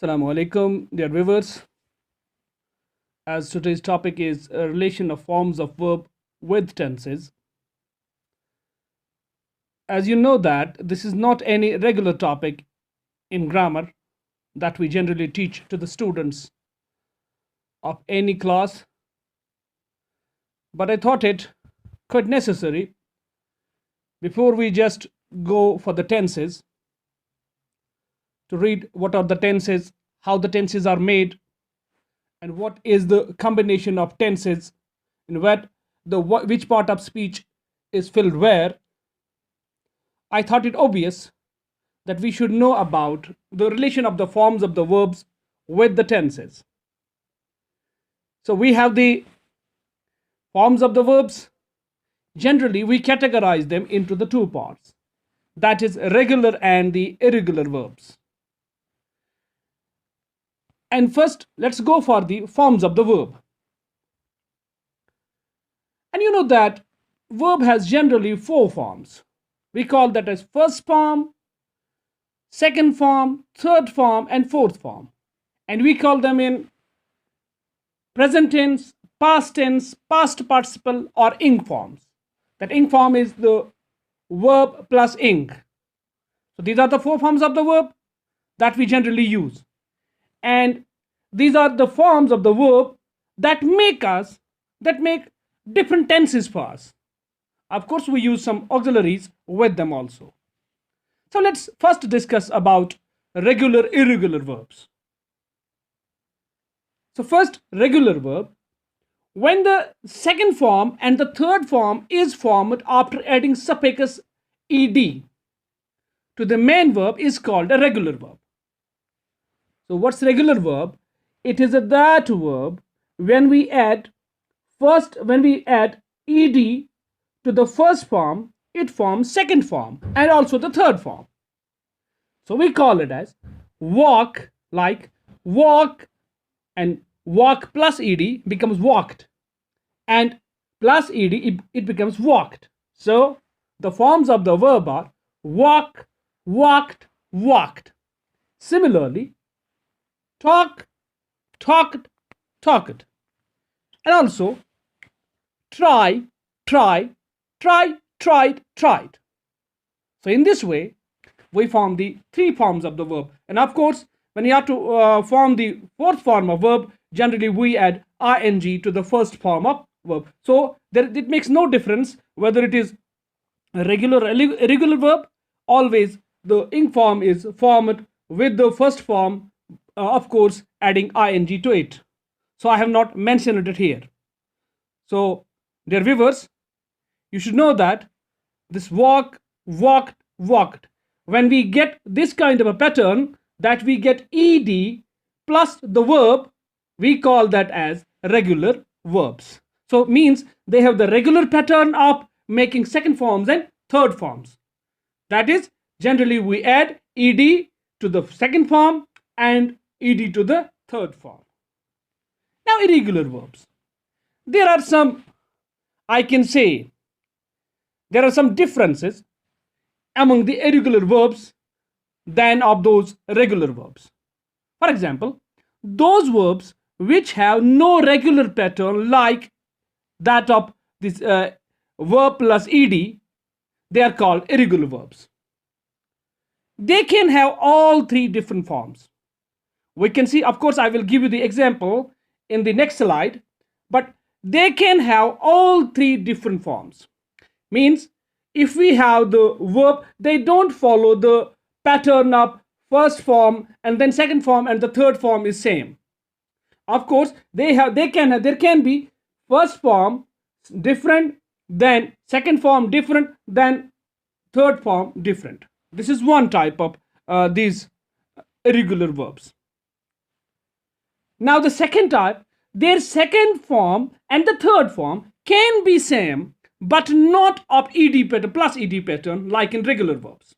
Assalamu alaikum, dear viewers. As today's topic is a relation of forms of verb with tenses. As you know that this is not any regular topic in grammar that we generally teach to the students of any class, but I thought it quite necessary before we just go for the tenses to read what are the tenses, how the tenses are made, and what is the combination of tenses and which part of speech is filled where. I thought it obvious that we should know about the relation of the forms of the verbs with the tenses. So we have the forms of the verbs. Generally, we categorize them into the two parts, that is regular and the irregular verbs. And first, let's go for the forms of the verb. And you know that verb has generally four forms. We call that as first form, second form, third form, and fourth form. And we call them in present tense, past participle, or ing forms. That ing form is the verb plus ing. So these are the four forms of the verb that we generally use. And these are the forms of the verb that make different tenses for us. Of course, we use some auxiliaries with them also. So let's first discuss about regular, irregular verbs. So first, regular verb. When the second form and the third form is formed after adding suffix ed to the main verb is called a regular verb. So what's regular verb? It is that verb when we add ed to the first form, it forms second form and also the third form. So we call it as walk, like walk, and walk plus ed becomes walked, and plus ed it becomes walked. So the forms of the verb are walk, walked, walked. Similarly, talk, talked, talked, and also try, tried. So in this way, we form the three forms of the verb. And of course, when you have to form the fourth form of verb, generally we add ing to the first form of verb. So it makes no difference whether it is a regular or irregular verb. Always the ing form is formed with the first form, of course, adding ing to it. So I have not mentioned it here. So, dear viewers, you should know that this walk, walked, walked, when we get this kind of a pattern, that we get ed plus the verb, we call that as regular verbs. So it means they have the regular pattern of making second forms and third forms. That is, generally we add ed to the second form and ed to the third form. Now, irregular verbs. There are some, I can say, there are some differences among the irregular verbs than of those regular verbs. For example, those verbs which have no regular pattern, like that of this verb plus ed, they are called irregular verbs. They can have all three different forms. We can see, of course, I will give you the example in the next slide, but they can have all three different forms. Means if we have the verb, they don't follow the pattern of first form and then second form and the third form is same. Of course, there can be first form different, then second form different, then third form different. This is one type of these irregular verbs. Now the second type, their second form and the third form can be same, but not of ed pattern plus ed pattern like in regular verbs.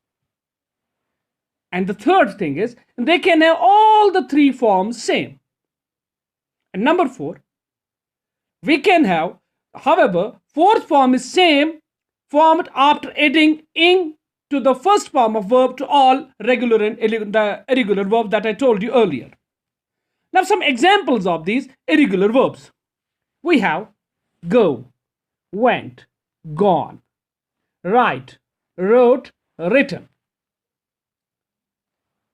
And the third thing is they can have all the three forms same. And number 4, we can have, however, fourth form is same, formed after adding ing to the first form of verb to all regular and the irregular verbs that I told you earlier. Now some examples of these irregular verbs. We have go, went, gone, write, wrote, written.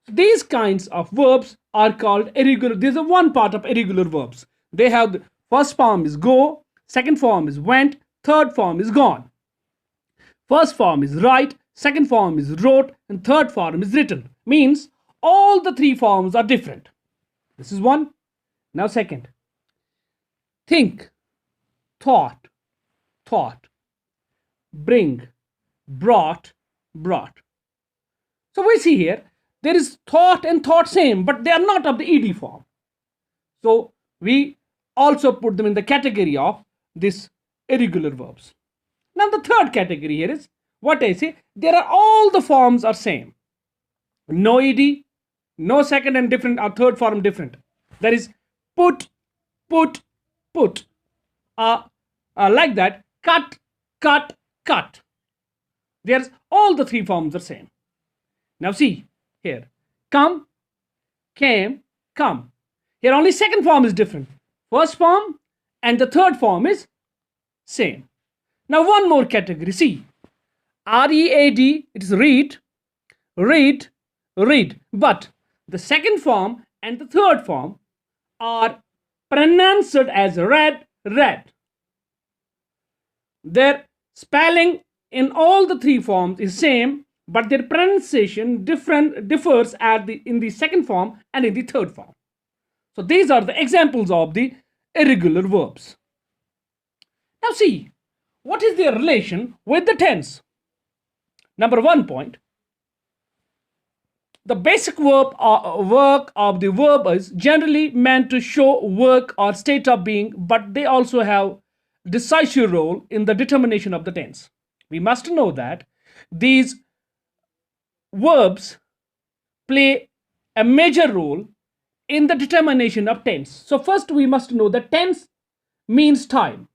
These kinds of verbs are called irregular. This is one part of irregular verbs. They have the first form is go, second form is went, third form is gone. First form is write, second form is wrote, and third form is written. Means all the three forms are different. This is one. Now second. Think, thought, thought. Bring, brought, brought. So we see here, there is thought and thought same, but they are not of the ed form. So we also put them in the category of these irregular verbs. Now the third category here is what I say, there are all the forms are same. No ed, no second and different or third form different. There is put, put, put. Like that, cut, cut, cut. There's all the three forms are same. Now see here, come, came, come. Here only second form is different. First form and the third form is same. Now one more category, see. R-E-A-D, it is read, read, read. But the second form and the third form are pronounced as read, read. Their spelling in all the three forms is same, but their pronunciation differs in the second form and in the third form. So these are the examples of the irregular verbs. Now see, what is their relation with the tense? Number 1 point. The basic work of the verb is generally meant to show work or state of being, but they also have decisive role in the determination of the tense. We must know that these verbs play a major role in the determination of tense. So first we must know that tense means time.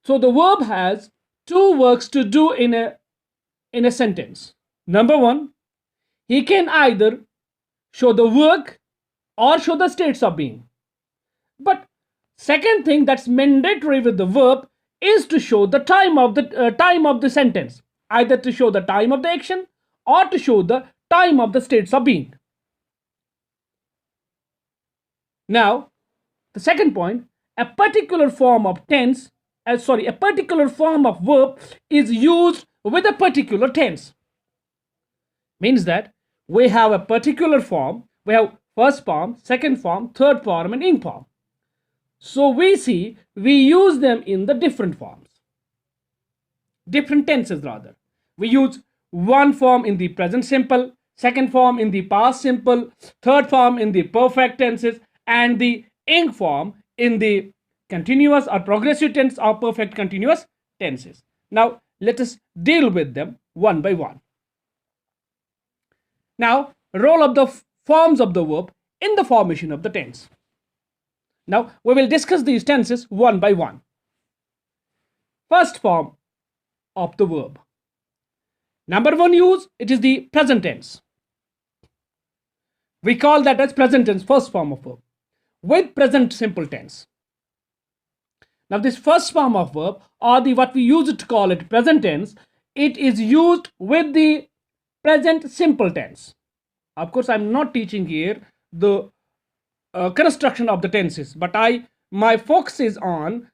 So the verb has two works to do in a sentence. Number 1, he can either show the work or show the states of being. But second thing that's mandatory with the verb is to show the time of the sentence, either to show the time of the action or to show the time of the states of being. Now, the second point, a particular form of a particular form of verb is used with a particular tense. Means that we have a particular form, we have first form, second form, third form, and ing form. So we use them in the different forms, different tenses rather. We use one form in the present simple, second form in the past simple, third form in the perfect tenses, and the ing form in the continuous or progressive tense or perfect continuous tenses. Now let us deal with them one by one. Now, role of the forms of the verb in the formation of the tense. Now we will discuss these tenses one by one. First form of the verb. Number 1 use, it is the present tense. We call that as present tense, first form of verb, with present simple tense. Now this first form of verb, or what we use to call it present tense, it is used with the present simple tense. Of course, I'm not teaching here the construction of the tenses, but my focus is on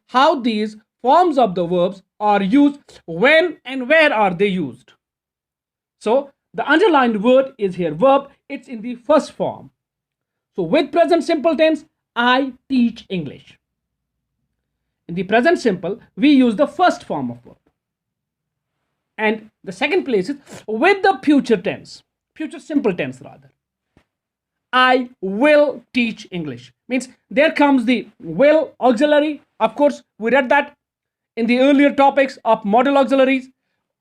how these forms of the verbs are used, when and where are they used. So the underlined word is here verb, it's in the first form. So with present simple tense, I teach English. In the present simple, we use the first form of verb. And the second place is with the future tense, future simple tense rather. I will teach English. Means there comes the will auxiliary. Of course, we read that in the earlier topics of model auxiliaries.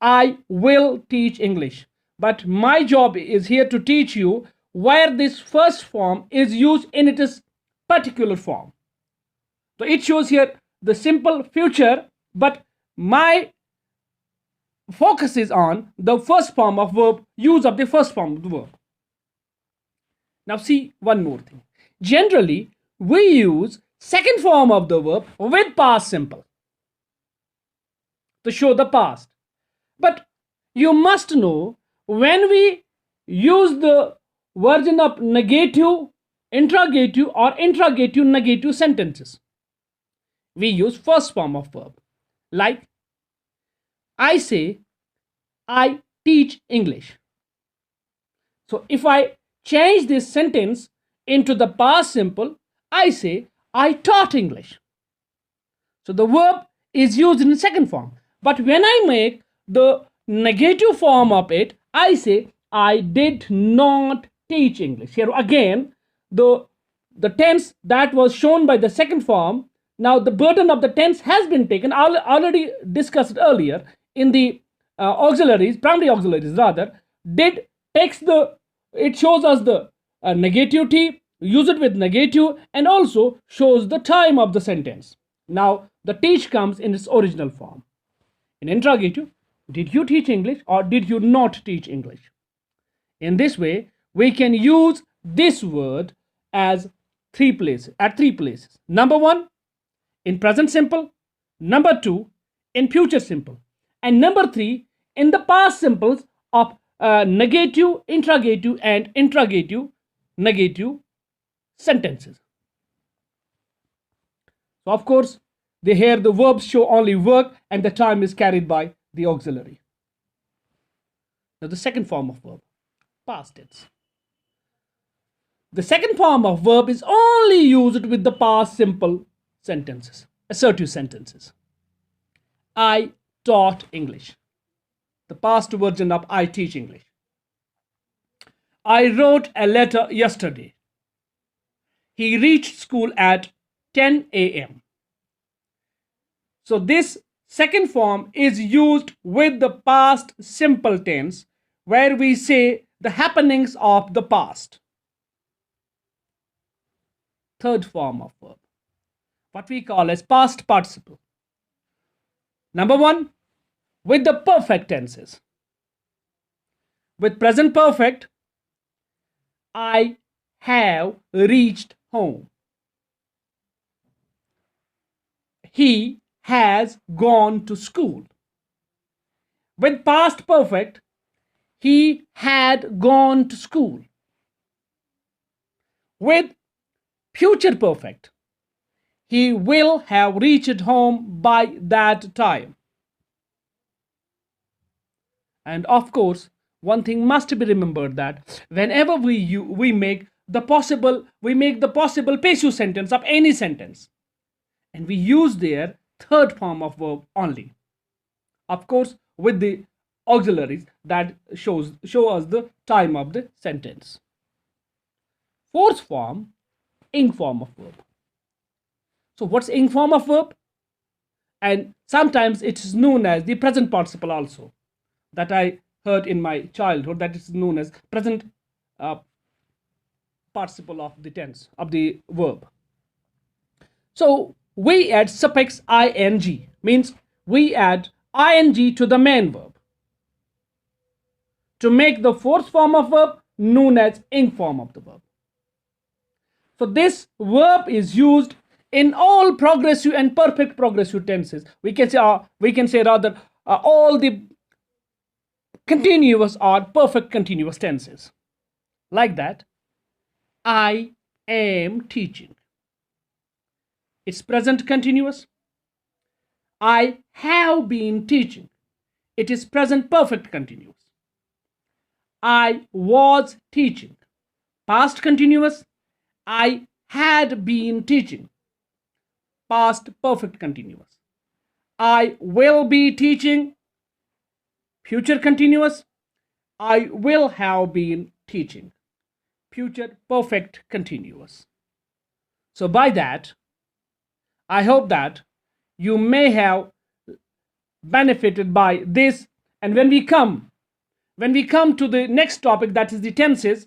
I will teach English. But my job is here to teach you where this first form is used in its particular form. So it shows here the simple future, but my focuses on the first form of verb, use of the first form of the verb. Now see one more thing. Generally, we use second form of the verb with past simple to show the past. But you must know, when we use the version of negative, interrogative or interrogative negative sentences, we use first form of verb. Like, I say, I teach English. So if I change this sentence into the past simple, I say, I taught English. So the verb is used in the second form. But when I make the negative form of it, I say, I did not teach English. Here again, the tense that was shown by the second form, now the burden of the tense has been taken, already discussed earlier in the auxiliaries, primary auxiliaries rather. Did takes the, it shows us the negative T, use it with negative, and also shows the time of the sentence. Now the teach comes in its original form. In interrogative, did you teach English or did you not teach English? In this way, we can use this word as three places. Number one, in present simple. Number two, in future simple. And number three, in the past simples of negative, interrogative, and interrogative negative sentences. So of course, here the verbs show only work and the time is carried by the auxiliary. Now the second form of verb, past tense. The second form of verb is only used with the past simple sentences, assertive sentences. I taught English. The past version of I teach English. I wrote a letter yesterday. He reached school at 10 a.m. So this second form is used with the past simple tense, where we say the happenings of the past. Third form of verb, what we call as past participle. Number one, with the perfect tenses. With present perfect, I have reached home. He has gone to school. With past perfect, he had gone to school. With future perfect, he will have reached home by that time. And of course, one thing must be remembered, that whenever we make the possible passive sentence of any sentence, and we use their third form of verb only, of course with the auxiliaries that show us the time of the sentence. Fourth form, ing form of verb. So what's ing form of verb? And sometimes it is known as the present participle also, that I heard in my childhood, that is known as present participle of the tense of the verb. So we add suffix ing, means we add ing to the main verb to make the fourth form of verb known as ing form of the verb. So this verb is used in all progressive and perfect progressive tenses. We can say rather all the continuous or perfect continuous tenses. Like that, I am teaching. It's present continuous. I have been teaching. It is present perfect continuous. I was teaching. Past continuous. I had been teaching. Past perfect continuous. I will be teaching. Future continuous. I will have been teaching. Future perfect continuous. So by that, I hope that you may have benefited by this. And when we come to the next topic, that is the tenses,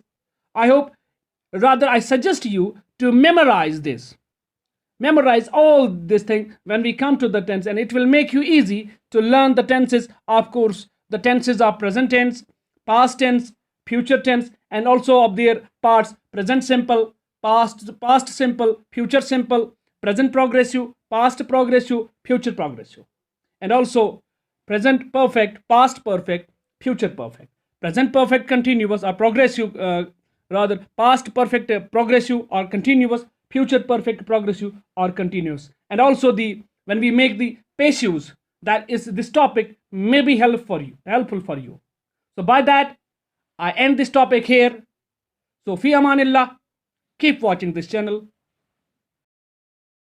I suggest you to memorize this. memorize all this thing when we come to the tense, and it will make you easy to learn the tenses. Of course, the tenses are present tense, past tense, future tense, and also of their parts: present simple, past simple, future simple, present progressive, past progressive, future progressive, and also present perfect, past perfect, future perfect, present perfect continuous or progressive, rather past perfect progressive or continuous, future perfect progressive or continuous. And also the when we make the passives, that is, this topic may be helpful for you. So by that, I end this topic here. So fi amanillah, keep watching this channel.